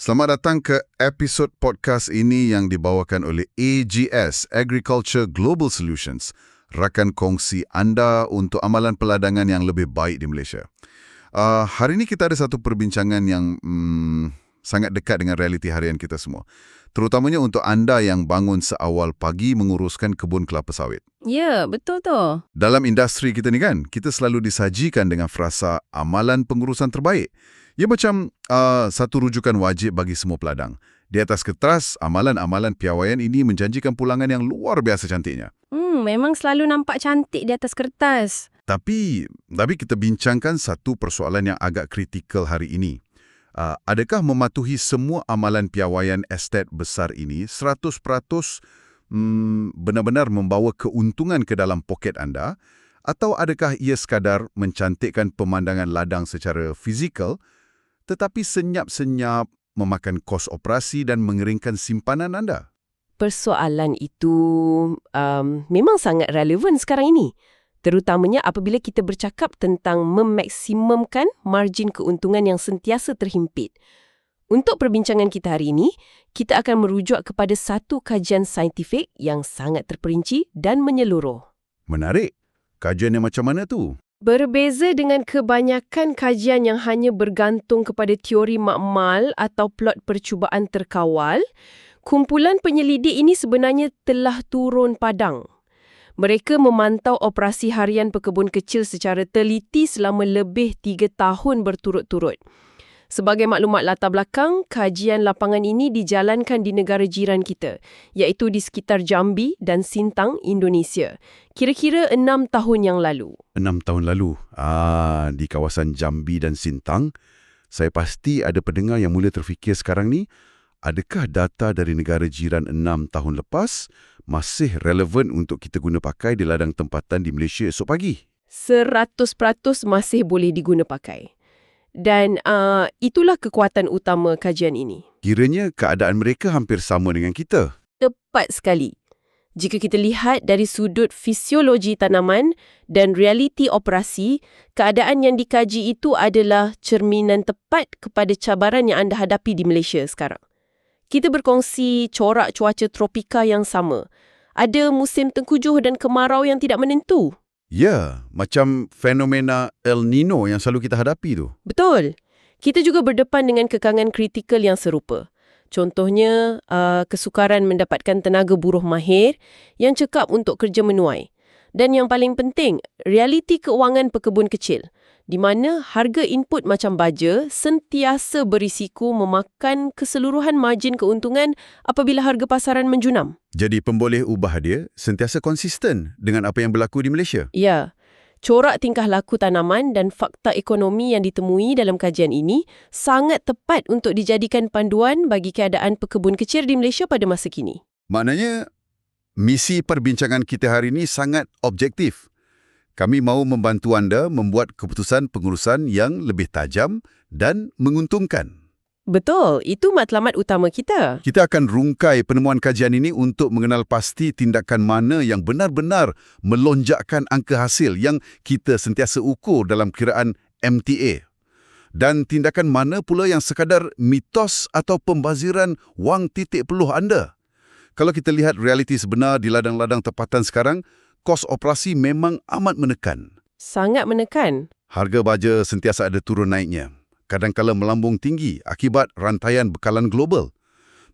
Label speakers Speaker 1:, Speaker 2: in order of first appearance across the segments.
Speaker 1: Selamat datang ke episod podcast ini yang dibawakan oleh AGS, Agriculture Global Solutions, rakan kongsi anda untuk amalan peladangan yang lebih baik di Malaysia. Hari ini kita ada satu perbincangan yang sangat dekat dengan realiti harian kita semua. Terutamanya untuk anda yang bangun seawal pagi menguruskan kebun kelapa sawit.
Speaker 2: Ya, betul tu.
Speaker 1: Dalam industri kita ni kan, kita selalu disajikan dengan frasa amalan pengurusan terbaik. Ia macam satu rujukan wajib bagi semua peladang. Di atas kertas, amalan-amalan piawaian ini menjanjikan pulangan yang luar biasa cantiknya.
Speaker 2: Memang selalu nampak cantik di atas kertas.
Speaker 1: Tapi kita bincangkan satu persoalan yang agak kritikal hari ini. Adakah mematuhi semua amalan piawaian estet besar ini 100% benar-benar membawa keuntungan ke dalam poket anda? Atau adakah ia sekadar mencantikkan pemandangan ladang secara fizikal tetapi senyap-senyap memakan kos operasi dan mengeringkan simpanan anda?
Speaker 2: Persoalan itu memang sangat relevan sekarang ini. Terutamanya apabila kita bercakap tentang memaksimumkan margin keuntungan yang sentiasa terhimpit. Untuk perbincangan kita hari ini, kita akan merujuk kepada satu kajian saintifik yang sangat terperinci dan menyeluruh.
Speaker 1: Menarik. Kajian yang macam mana tu?
Speaker 2: Berbeza dengan kebanyakan kajian yang hanya bergantung kepada teori makmal atau plot percubaan terkawal, kumpulan penyelidik ini sebenarnya telah turun padang. Mereka memantau operasi harian pekebun kecil secara teliti selama lebih 3 tahun berturut-turut. Sebagai maklumat latar belakang, kajian lapangan ini dijalankan di negara jiran kita, iaitu di sekitar Jambi dan Sintang, Indonesia. Kira-kira 6 tahun yang lalu.
Speaker 1: 6 tahun lalu, di kawasan Jambi dan Sintang, saya pasti ada pendengar yang mula terfikir sekarang ni, adakah data dari negara jiran 6 tahun lepas masih relevan untuk kita guna pakai di ladang tempatan di Malaysia esok pagi?
Speaker 2: 100% masih boleh diguna pakai. Dan itulah kekuatan utama kajian ini.
Speaker 1: Kiranya keadaan mereka hampir sama dengan kita.
Speaker 2: Tepat sekali. Jika kita lihat dari sudut fisiologi tanaman dan realiti operasi, keadaan yang dikaji itu adalah cerminan tepat kepada cabaran yang anda hadapi di Malaysia sekarang. Kita berkongsi corak cuaca tropika yang sama. Ada musim tengkujuh dan kemarau yang tidak menentu.
Speaker 1: Ya, macam fenomena El Nino yang selalu kita hadapi tu.
Speaker 2: Betul. Kita juga berdepan dengan kekangan kritikal yang serupa. Contohnya, kesukaran mendapatkan tenaga buruh mahir yang cekap untuk kerja menuai. Dan yang paling penting, realiti keuangan pekebun kecil, di mana harga input macam baja sentiasa berisiko memakan keseluruhan margin keuntungan apabila harga pasaran menjunam.
Speaker 1: Jadi pemboleh ubah dia sentiasa konsisten dengan apa yang berlaku di Malaysia.
Speaker 2: Ya, corak tingkah laku tanaman dan fakta ekonomi yang ditemui dalam kajian ini sangat tepat untuk dijadikan panduan bagi keadaan pekebun kecil di Malaysia pada masa kini.
Speaker 1: Maknanya, misi perbincangan kita hari ini sangat objektif. Kami mahu membantu anda membuat keputusan pengurusan yang lebih tajam dan menguntungkan.
Speaker 2: Betul, itu matlamat utama kita.
Speaker 1: Kita akan rungkai penemuan kajian ini untuk mengenal pasti tindakan mana yang benar-benar melonjakkan angka hasil yang kita sentiasa ukur dalam kiraan MTA. Dan tindakan mana pula yang sekadar mitos atau pembaziran wang titik peluh anda. Kalau kita lihat realiti sebenar di ladang-ladang tempatan sekarang, kos operasi memang amat menekan.
Speaker 2: Sangat menekan.
Speaker 1: Harga baja sentiasa ada turun naiknya. Kadang-kala melambung tinggi akibat rantaian bekalan global.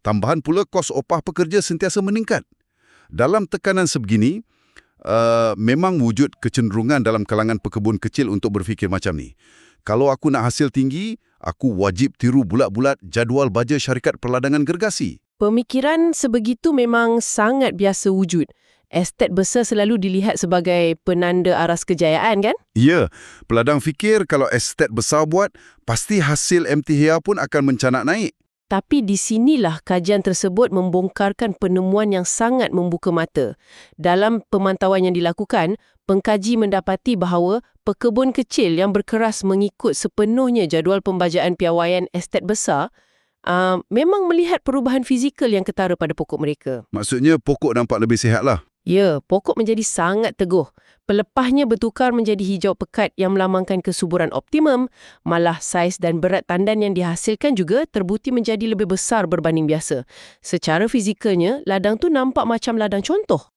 Speaker 1: Tambahan pula kos opah pekerja sentiasa meningkat. Dalam tekanan sebegini, memang wujud kecenderungan dalam kalangan pekebun kecil untuk berfikir macam ni. Kalau aku nak hasil tinggi, aku wajib tiru bulat-bulat jadual baja syarikat perladangan gergasi.
Speaker 2: Pemikiran sebegitu memang sangat biasa wujud. Estet besar selalu dilihat sebagai penanda aras kejayaan, kan?
Speaker 1: Ya, peladang fikir kalau estet besar buat, pasti hasil MTHA pun akan mencanak naik.
Speaker 2: Tapi di sinilah kajian tersebut membongkarkan penemuan yang sangat membuka mata. Dalam pemantauan yang dilakukan, pengkaji mendapati bahawa pekebun kecil yang berkeras mengikut sepenuhnya jadual pembajaan piawaian estet besar memang melihat perubahan fizikal yang ketara pada pokok mereka.
Speaker 1: Maksudnya pokok nampak lebih sihat lah.
Speaker 2: Ya, pokok menjadi sangat teguh. Pelepahnya bertukar menjadi hijau pekat yang melambangkan kesuburan optimum, malah saiz dan berat tandan yang dihasilkan juga terbukti menjadi lebih besar berbanding biasa. Secara fizikalnya, ladang tu nampak macam ladang contoh.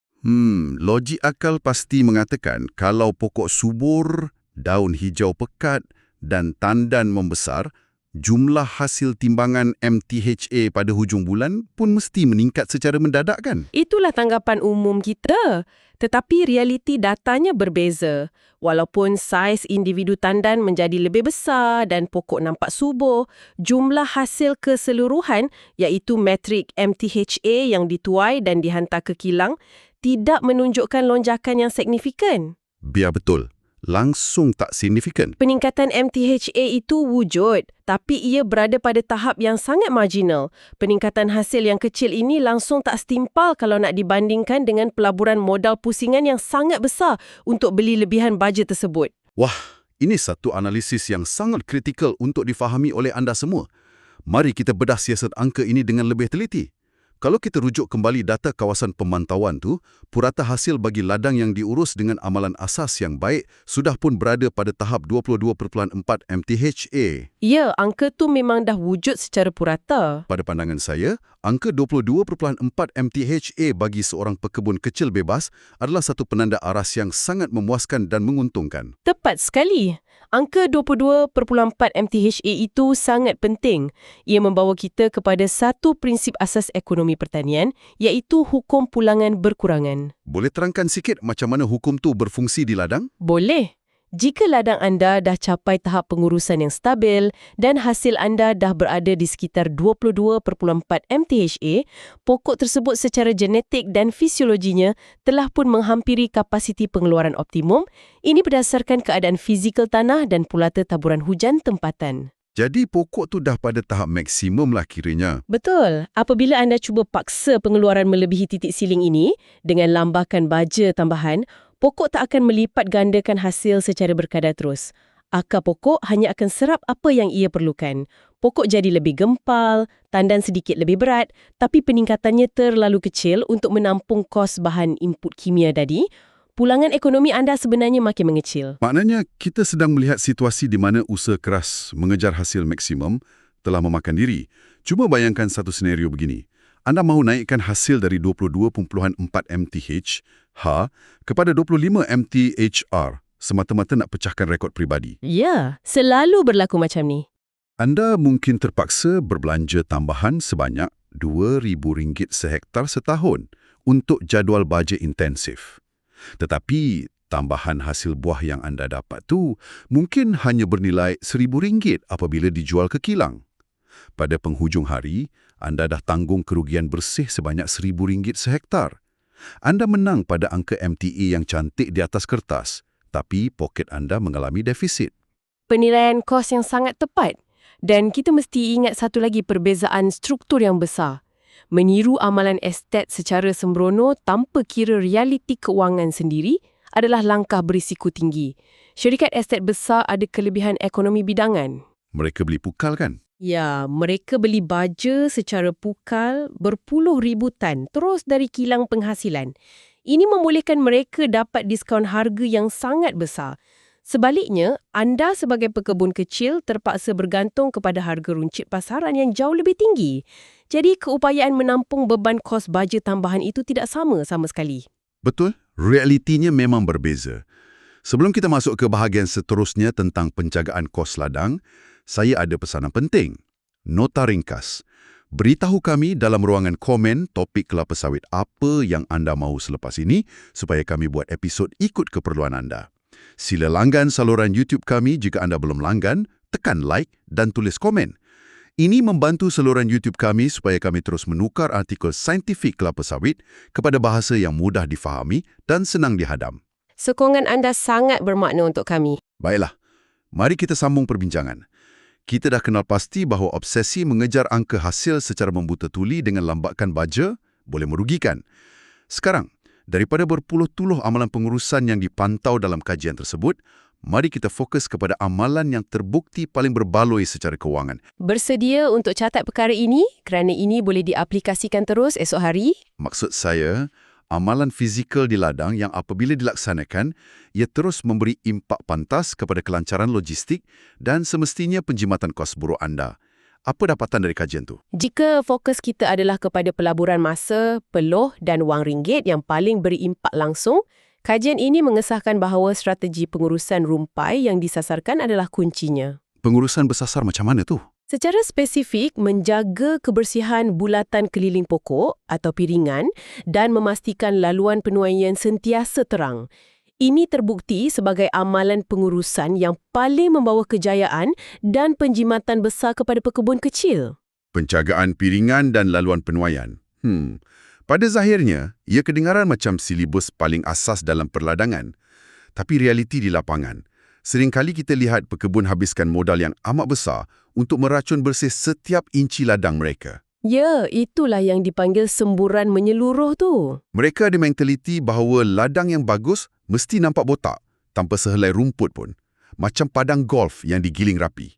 Speaker 1: Logik akal pasti mengatakan kalau pokok subur, daun hijau pekat dan tandan membesar, jumlah hasil timbangan MTHA pada hujung bulan pun mesti meningkat secara mendadak kan?
Speaker 2: Itulah tanggapan umum kita. Tetapi realiti datanya berbeza. Walaupun saiz individu tandan menjadi lebih besar dan pokok nampak subur, jumlah hasil keseluruhan iaitu metrik MTHA yang dituai dan dihantar ke kilang tidak menunjukkan lonjakan yang signifikan.
Speaker 1: Biar betul. Langsung tak signifikan.
Speaker 2: Peningkatan MTHA itu wujud, tapi ia berada pada tahap yang sangat marginal. Peningkatan hasil yang kecil ini langsung tak setimpal kalau nak dibandingkan dengan pelaburan modal pusingan yang sangat besar untuk beli lebihan baja tersebut.
Speaker 1: Wah, ini satu analisis yang sangat kritikal untuk difahami oleh anda semua. Mari kita bedah siasat angka ini dengan lebih teliti. Kalau kita rujuk kembali data kawasan pemantauan tu, purata hasil bagi ladang yang diurus dengan amalan asas yang baik sudah pun berada pada tahap 22.4 MTHA.
Speaker 2: Ya, angka tu memang dah wujud secara purata.
Speaker 1: Pada pandangan saya, angka 22.4 MTHA bagi seorang pekebun kecil bebas adalah satu penanda aras yang sangat memuaskan dan menguntungkan.
Speaker 2: Tepat sekali. Angka 22.4 MTHA itu sangat penting. Ia membawa kita kepada satu prinsip asas ekonomi pertanian, iaitu hukum pulangan berkurangan.
Speaker 1: Boleh terangkan sikit macam mana hukum tu berfungsi di ladang?
Speaker 2: Boleh. Jika ladang anda dah capai tahap pengurusan yang stabil dan hasil anda dah berada di sekitar 22.4 MTHA, pokok tersebut secara genetik dan fisiologinya telah pun menghampiri kapasiti pengeluaran optimum. Ini berdasarkan keadaan fizikal tanah dan pulata taburan hujan tempatan.
Speaker 1: Jadi pokok tu dah pada tahap maksimum lah kiranya.
Speaker 2: Betul. Apabila anda cuba paksa pengeluaran melebihi titik siling ini dengan lambakan baja tambahan, pokok tak akan melipat gandakan hasil secara berkadar terus. Akar pokok hanya akan serap apa yang ia perlukan. Pokok jadi lebih gempal, tandan sedikit lebih berat, tapi peningkatannya terlalu kecil untuk menampung kos bahan input kimia tadi. Pulangan ekonomi anda sebenarnya makin mengecil.
Speaker 1: Maknanya kita sedang melihat situasi di mana usaha keras mengejar hasil maksimum telah memakan diri. Cuma bayangkan satu senario begini. Anda mahu naikkan hasil dari 22.4 MTH kepada 25 MTHR semata-mata nak pecahkan rekod peribadi.
Speaker 2: Ya, selalu berlaku macam ni.
Speaker 1: Anda mungkin terpaksa berbelanja tambahan sebanyak RM2,000 sehektar setahun untuk jadual baja intensif. Tetapi tambahan hasil buah yang anda dapat tu mungkin hanya bernilai RM1,000 apabila dijual ke kilang. Pada penghujung hari, anda dah tanggung kerugian bersih sebanyak RM1,000 sehektar. Anda menang pada angka MTE yang cantik di atas kertas, tapi poket anda mengalami defisit.
Speaker 2: Penilaian kos yang sangat tepat. Dan kita mesti ingat satu lagi perbezaan struktur yang besar. Meniru amalan estet secara sembrono tanpa kira realiti keuangan sendiri adalah langkah berisiko tinggi. Syarikat estet besar ada kelebihan ekonomi bidangan.
Speaker 1: Mereka beli pukal kan?
Speaker 2: Ya, mereka beli baja secara pukal berpuluh ribu tan terus dari kilang penghasilan. Ini membolehkan mereka dapat diskaun harga yang sangat besar. Sebaliknya, anda sebagai pekebun kecil terpaksa bergantung kepada harga runcit pasaran yang jauh lebih tinggi. Jadi, keupayaan menampung beban kos baja tambahan itu tidak sama sekali.
Speaker 1: Betul, realitinya memang berbeza. Sebelum kita masuk ke bahagian seterusnya tentang penjagaan kos ladang, saya ada pesanan penting. Nota ringkas. Beritahu kami dalam ruangan komen topik kelapa sawit apa yang anda mahu selepas ini supaya kami buat episod ikut keperluan anda. Sila langgan saluran YouTube kami jika anda belum langgan, tekan like dan tulis komen. Ini membantu saluran YouTube kami supaya kami terus menukar artikel saintifik kelapa sawit kepada bahasa yang mudah difahami dan senang dihadam.
Speaker 2: Sokongan anda sangat bermakna untuk kami.
Speaker 1: Baiklah, mari kita sambung perbincangan. Kita dah kenal pasti bahawa obsesi mengejar angka hasil secara membuta tuli dengan lambakan baja boleh merugikan. Sekarang, daripada berpuluh-puluh amalan pengurusan yang dipantau dalam kajian tersebut, Mari kita fokus kepada amalan yang terbukti paling berbaloi secara kewangan.
Speaker 2: Bersedia untuk catat perkara ini kerana ini boleh diaplikasikan terus esok hari?
Speaker 1: Maksud saya, amalan fizikal di ladang yang apabila dilaksanakan, ia terus memberi impak pantas kepada kelancaran logistik dan semestinya penjimatan kos buruh anda. Apa dapatan dari kajian tu?
Speaker 2: Jika fokus kita adalah kepada pelaburan masa, peluh dan wang ringgit yang paling beri impak langsung, kajian ini mengesahkan bahawa strategi pengurusan rumpai yang disasarkan adalah kuncinya.
Speaker 1: Pengurusan bersasar macam mana tu?
Speaker 2: Secara spesifik, menjaga kebersihan bulatan keliling pokok atau piringan dan memastikan laluan penuaian sentiasa terang. Ini terbukti sebagai amalan pengurusan yang paling membawa kejayaan dan penjimatan besar kepada pekebun kecil.
Speaker 1: Penjagaan piringan dan laluan penuaian. Pada zahirnya, ia kedengaran macam silibus paling asas dalam perladangan. Tapi realiti di lapangan, seringkali kita lihat pekebun habiskan modal yang amat besar untuk meracun bersih setiap inci ladang mereka.
Speaker 2: Ya, itulah yang dipanggil semburan menyeluruh tu.
Speaker 1: Mereka ada mentaliti bahawa ladang yang bagus mesti nampak botak, tanpa sehelai rumput pun. Macam padang golf yang digiling rapi.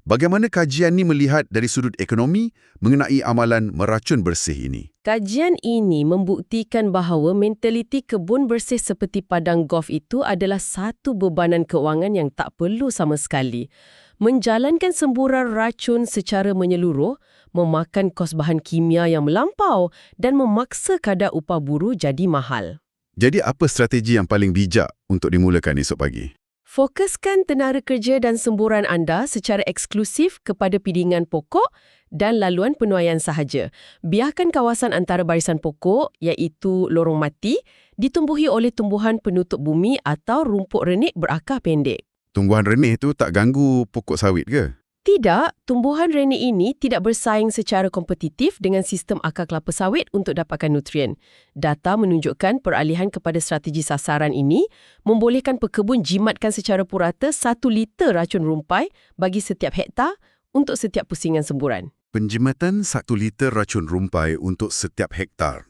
Speaker 1: Bagaimana kajian ini melihat dari sudut ekonomi mengenai amalan meracun bersih ini?
Speaker 2: Kajian ini membuktikan bahawa mentaliti kebun bersih seperti padang golf itu adalah satu bebanan keuangan yang tak perlu sama sekali. Menjalankan semburan racun secara menyeluruh, memakan kos bahan kimia yang melampau dan memaksa kadar upah buruh jadi mahal.
Speaker 1: Jadi apa strategi yang paling bijak untuk dimulakan esok pagi?
Speaker 2: Fokuskan tenaga kerja dan semburan anda secara eksklusif kepada piringan pokok dan laluan penuaian sahaja. Biarkan kawasan antara barisan pokok, iaitu lorong mati, ditumbuhi oleh tumbuhan penutup bumi atau rumput renik berakar pendek.
Speaker 1: Tumbuhan renih itu tak ganggu pokok sawit ke?
Speaker 2: Tidak, tumbuhan renik ini tidak bersaing secara kompetitif dengan sistem akar kelapa sawit untuk dapatkan nutrien. Data menunjukkan peralihan kepada strategi sasaran ini membolehkan pekebun jimatkan secara purata 1 liter racun rumpai bagi setiap hektar untuk setiap pusingan semburan.
Speaker 1: Penjimatan 1 liter racun rumpai untuk setiap hektar.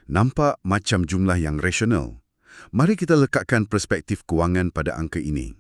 Speaker 1: Nampak macam jumlah yang rasional. Mari kita lekatkan perspektif kewangan pada angka ini.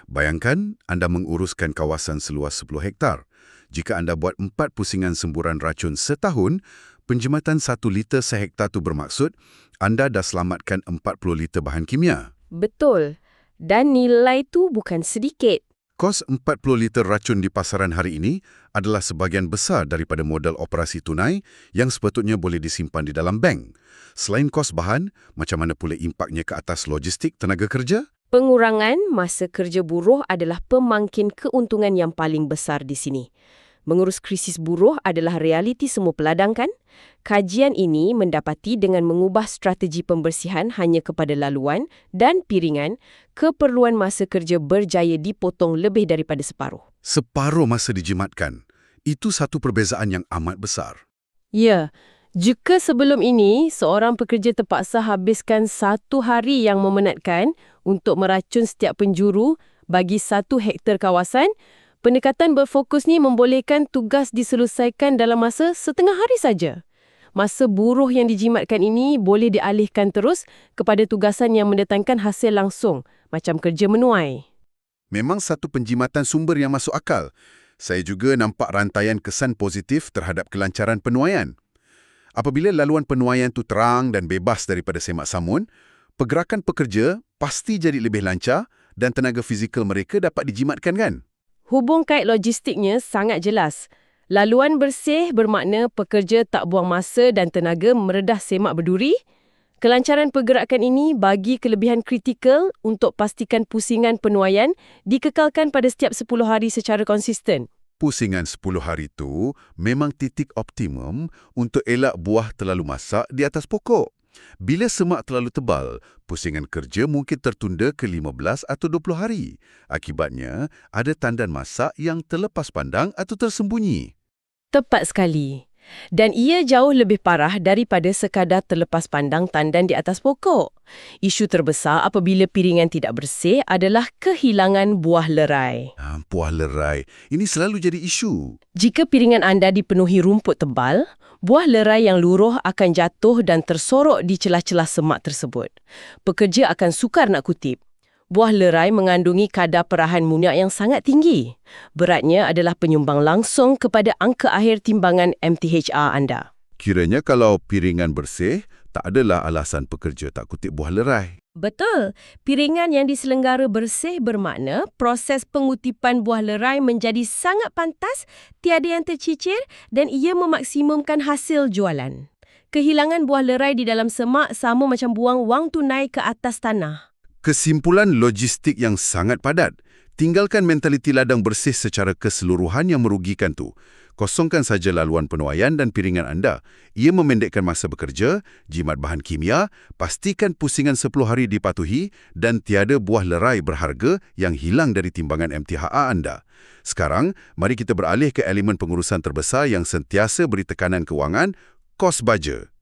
Speaker 1: Bayangkan anda menguruskan kawasan seluas 10 hektar. Jika anda buat 4 pusingan semburan racun setahun, penjimatan 1 liter sehektar itu bermaksud anda dah selamatkan 40 liter bahan kimia.
Speaker 2: Betul. Dan nilai itu bukan sedikit.
Speaker 1: Kos 40 liter racun di pasaran hari ini adalah sebahagian besar daripada modal operasi tunai yang sepatutnya boleh disimpan di dalam bank. Selain kos bahan, macam mana pula impaknya ke atas logistik tenaga kerja?
Speaker 2: Pengurangan masa kerja buruh adalah pemangkin keuntungan yang paling besar di sini. Mengurus krisis buruh adalah realiti semua peladang kan? Kajian ini mendapati dengan mengubah strategi pembersihan hanya kepada laluan dan piringan, keperluan masa kerja berjaya dipotong lebih daripada separuh.
Speaker 1: Separuh masa dijimatkan. Itu satu perbezaan yang amat besar.
Speaker 2: Ya, jika sebelum ini seorang pekerja terpaksa habiskan 1 hari yang memenatkan untuk meracun setiap penjuru bagi 1 hektar kawasan, pendekatan berfokus ni membolehkan tugas diselesaikan dalam masa setengah hari saja. Masa buruh yang dijimatkan ini boleh dialihkan terus kepada tugasan yang mendatangkan hasil langsung, macam kerja menuai.
Speaker 1: Memang satu penjimatan sumber yang masuk akal. Saya juga nampak rantaian kesan positif terhadap kelancaran penuaian. Apabila laluan penuaian itu terang dan bebas daripada semak samun, pergerakan pekerja pasti jadi lebih lancar dan tenaga fizikal mereka dapat dijimatkan kan?
Speaker 2: Hubung kait logistiknya sangat jelas. Laluan bersih bermakna pekerja tak buang masa dan tenaga meredah semak berduri. Kelancaran pergerakan ini bagi kelebihan kritikal untuk pastikan pusingan penuaian dikekalkan pada setiap 10 hari secara konsisten.
Speaker 1: Pusingan 10 hari itu memang titik optimum untuk elak buah terlalu masak di atas pokok. Bila semak terlalu tebal, pusingan kerja mungkin tertunda ke 15 atau 20 hari. Akibatnya, ada tandan masak yang terlepas pandang atau tersembunyi.
Speaker 2: Tepat sekali. Dan ia jauh lebih parah daripada sekadar terlepas pandang tandan di atas pokok. Isu terbesar apabila piringan tidak bersih adalah kehilangan buah lerai.
Speaker 1: Buah lerai, ini selalu jadi isu.
Speaker 2: Jika piringan anda dipenuhi rumput tebal, buah lerai yang luruh akan jatuh dan tersorok di celah-celah semak tersebut. Pekerja akan sukar nak kutip. Buah lerai mengandungi kadar perahan minyak yang sangat tinggi. Beratnya adalah penyumbang langsung kepada angka akhir timbangan MTHR anda.
Speaker 1: Kiranya kalau piringan bersih, tak adalah alasan pekerja tak kutip buah lerai.
Speaker 2: Betul. Piringan yang diselenggara bersih bermakna proses pengutipan buah lerai menjadi sangat pantas, tiada yang tercicir dan ia memaksimumkan hasil jualan. Kehilangan buah lerai di dalam semak sama macam buang wang tunai ke atas tanah.
Speaker 1: Kesimpulan logistik yang sangat padat. Tinggalkan mentaliti ladang bersih secara keseluruhan yang merugikan tu. Kosongkan saja laluan penuaian dan piringan anda. Ia memendekkan masa bekerja, jimat bahan kimia, pastikan pusingan 10 hari dipatuhi dan tiada buah lerai berharga yang hilang dari timbangan MTHR anda. Sekarang, mari kita beralih ke elemen pengurusan terbesar yang sentiasa beri tekanan kewangan, kos baja.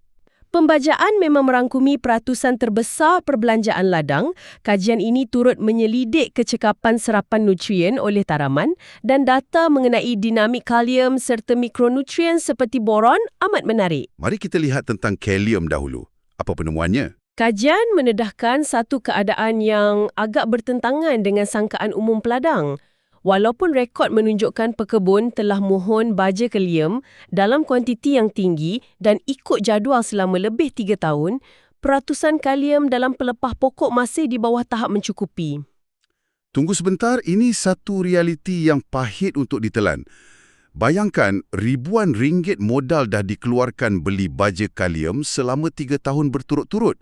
Speaker 2: Pembajaan memang merangkumi peratusan terbesar perbelanjaan ladang. Kajian ini turut menyelidik kecekapan serapan nutrien oleh tanaman dan data mengenai dinamik kalium serta mikronutrien seperti boron amat menarik.
Speaker 1: Mari kita lihat tentang kalium dahulu. Apa penemuannya?
Speaker 2: Kajian mendedahkan satu keadaan yang agak bertentangan dengan sangkaan umum peladang. Walaupun rekod menunjukkan pekebun telah mohon baja kalium dalam kuantiti yang tinggi dan ikut jadual selama lebih 3 tahun, peratusan kalium dalam pelepah pokok masih di bawah tahap mencukupi.
Speaker 1: Tunggu sebentar, ini satu realiti yang pahit untuk ditelan. Bayangkan ribuan ringgit modal dah dikeluarkan beli baja kalium selama 3 tahun berturut-turut.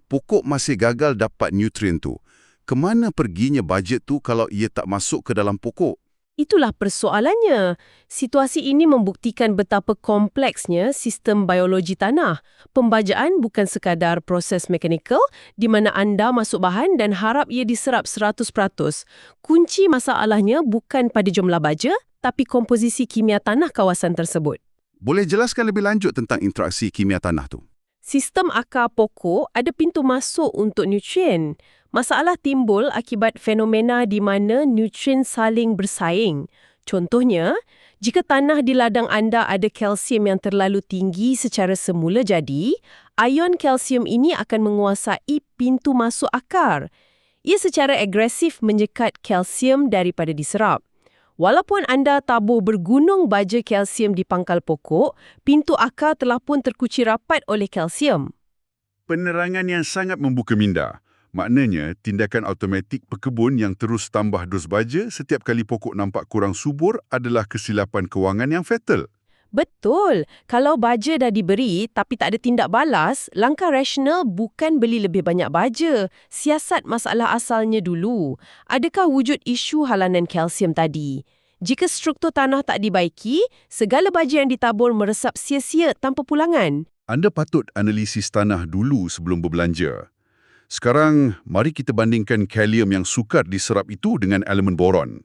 Speaker 1: Pokok masih gagal dapat nutrien tu. Kemana perginya bajet tu kalau ia tak masuk ke dalam pokok?
Speaker 2: Itulah persoalannya. Situasi ini membuktikan betapa kompleksnya sistem biologi tanah. Pembajaan bukan sekadar proses mekanikal di mana anda masuk bahan dan harap ia diserap 100%. Kunci masalahnya bukan pada jumlah baja, tapi komposisi kimia tanah kawasan tersebut.
Speaker 1: Boleh jelaskan lebih lanjut tentang interaksi kimia tanah tu?
Speaker 2: Sistem akar pokok ada pintu masuk untuk nutrien. Masalah timbul akibat fenomena di mana nutrien saling bersaing. Contohnya, jika tanah di ladang anda ada kalsium yang terlalu tinggi secara semula jadi, ion kalsium ini akan menguasai pintu masuk akar. Ia secara agresif menyekat kalsium daripada diserap. Walaupun anda tabur bergunung baja kalsium di pangkal pokok, pintu akar telah pun terkunci rapat oleh kalsium.
Speaker 1: Penerangan yang sangat membuka minda. Maknanya, tindakan automatik pekebun yang terus tambah dos baja setiap kali pokok nampak kurang subur adalah kesilapan kewangan yang fatal.
Speaker 2: Betul. Kalau baja dah diberi tapi tak ada tindak balas, langkah rasional bukan beli lebih banyak baja. Siasat masalah asalnya dulu. Adakah wujud isu halanan kalsium tadi? Jika struktur tanah tak dibaiki, segala baja yang ditabur meresap sia-sia tanpa pulangan.
Speaker 1: Anda patut analisis tanah dulu sebelum berbelanja. Sekarang, mari kita bandingkan kalium yang sukar diserap itu dengan elemen boron.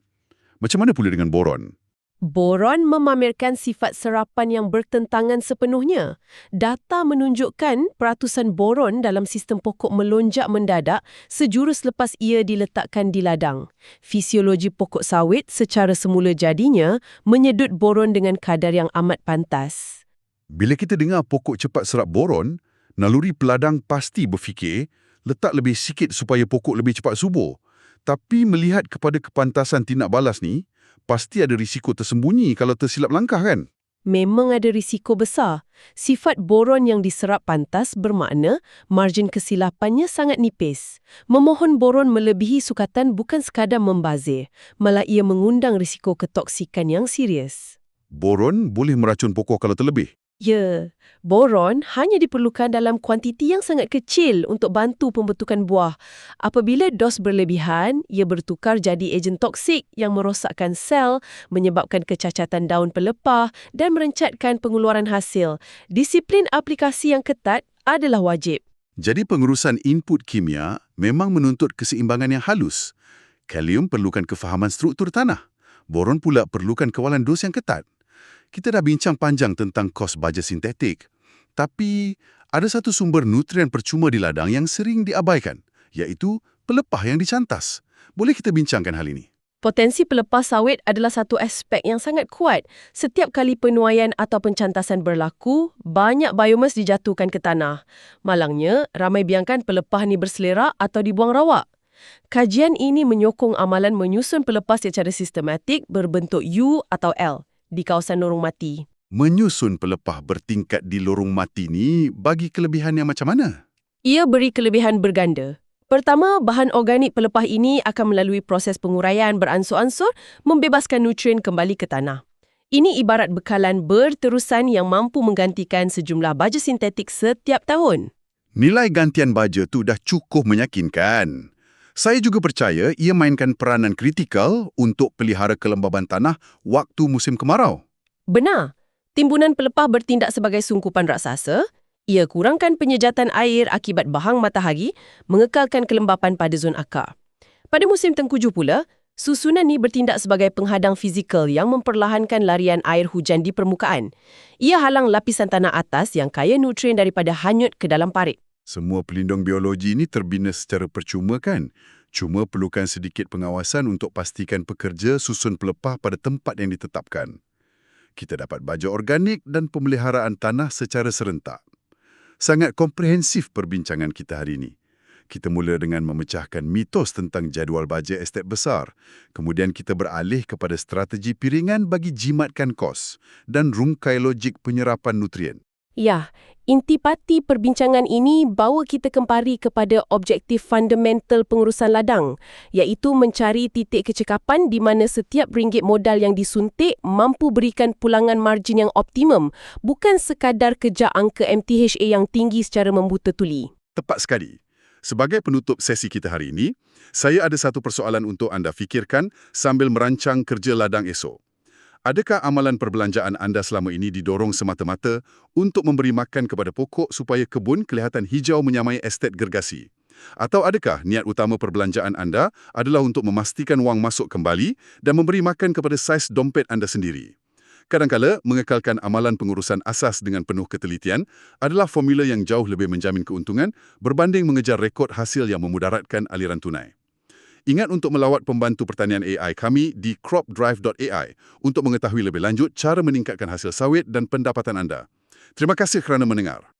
Speaker 1: Macam mana pula dengan boron?
Speaker 2: Boron memamerkan sifat serapan yang bertentangan sepenuhnya. Data menunjukkan peratusan boron dalam sistem pokok melonjak mendadak sejurus lepas ia diletakkan di ladang. Fisiologi pokok sawit secara semula jadinya menyedut boron dengan kadar yang amat pantas.
Speaker 1: Bila kita dengar pokok cepat serap boron, naluri peladang pasti berfikir letak lebih sikit supaya pokok lebih cepat subur. Tapi melihat kepada kepantasan tindak balas ni, pasti ada risiko tersembunyi kalau tersilap langkah kan?
Speaker 2: Memang ada risiko besar. Sifat boron yang diserap pantas bermakna margin kesilapannya sangat nipis. Memohon boron melebihi sukatan bukan sekadar membazir, malah ia mengundang risiko ketoksikan yang serius.
Speaker 1: Boron boleh meracun pokok kalau terlebih.
Speaker 2: Ya, boron hanya diperlukan dalam kuantiti yang sangat kecil untuk bantu pembentukan buah. Apabila dos berlebihan, ia bertukar jadi ejen toksik yang merosakkan sel, menyebabkan kecacatan daun pelepah dan merencatkan pengeluaran hasil. Disiplin aplikasi yang ketat adalah wajib.
Speaker 1: Jadi pengurusan input kimia memang menuntut keseimbangan yang halus. Kalium perlukan kefahaman struktur tanah. Boron pula perlukan kawalan dos yang ketat. Kita dah bincang panjang tentang kos baja sintetik. Tapi, ada satu sumber nutrien percuma di ladang yang sering diabaikan, iaitu pelepah yang dicantas. Boleh kita bincangkan hal ini?
Speaker 2: Potensi pelepah sawit adalah satu aspek yang sangat kuat. Setiap kali penuaian atau pencantasan berlaku, banyak biomas dijatuhkan ke tanah. Malangnya, ramai biarkan pelepah ni berselerak atau dibuang rawak. Kajian ini menyokong amalan menyusun pelepas secara sistematik berbentuk U atau L di kawasan lorong mati.
Speaker 1: Menyusun pelepah bertingkat di lorong mati ni bagi kelebihan yang macam mana?
Speaker 2: Ia beri kelebihan berganda. Pertama, bahan organik pelepah ini akan melalui proses penguraian beransur-ansur membebaskan nutrien kembali ke tanah. Ini ibarat bekalan berterusan yang mampu menggantikan sejumlah baja sintetik setiap tahun.
Speaker 1: Nilai gantian baja tu dah cukup meyakinkan. Saya juga percaya ia mainkan peranan kritikal untuk pelihara kelembaban tanah waktu musim kemarau.
Speaker 2: Benar, timbunan pelepah bertindak sebagai sungkupan raksasa. Ia kurangkan penyejatan air akibat bahang matahari, mengekalkan kelembapan pada zon akar. Pada musim tengkujuh pula, susunan ini bertindak sebagai penghadang fizikal yang memperlahankan larian air hujan di permukaan. Ia halang lapisan tanah atas yang kaya nutrien daripada hanyut ke dalam parit.
Speaker 1: Semua pelindung biologi ini terbina secara percuma kan? Cuma perlukan sedikit pengawasan untuk pastikan pekerja susun pelepah pada tempat yang ditetapkan. Kita dapat baja organik dan pemeliharaan tanah secara serentak. Sangat komprehensif perbincangan kita hari ini. Kita mula dengan memecahkan mitos tentang jadual baja estet besar. Kemudian kita beralih kepada strategi piringan bagi jimatkan kos dan rungkai logik penyerapan nutrien.
Speaker 2: Ya, intipati perbincangan ini bawa kita kembali kepada objektif fundamental pengurusan ladang, iaitu mencari titik kecekapan di mana setiap ringgit modal yang disuntik mampu berikan pulangan margin yang optimum, bukan sekadar kejar angka MTHA yang tinggi secara membuta tuli.
Speaker 1: Tepat sekali. Sebagai penutup sesi kita hari ini, saya ada satu persoalan untuk anda fikirkan sambil merancang kerja ladang esok. Adakah amalan perbelanjaan anda selama ini didorong semata-mata untuk memberi makan kepada pokok supaya kebun kelihatan hijau menyamai estet gergasi? Atau adakah niat utama perbelanjaan anda adalah untuk memastikan wang masuk kembali dan memberi makan kepada saiz dompet anda sendiri? Kadang-kala, mengekalkan amalan pengurusan asas dengan penuh ketelitian adalah formula yang jauh lebih menjamin keuntungan berbanding mengejar rekod hasil yang memudaratkan aliran tunai. Ingat untuk melawat pembantu pertanian AI kami di cropdrive.ai untuk mengetahui lebih lanjut cara meningkatkan hasil sawit dan pendapatan anda. Terima kasih kerana mendengar.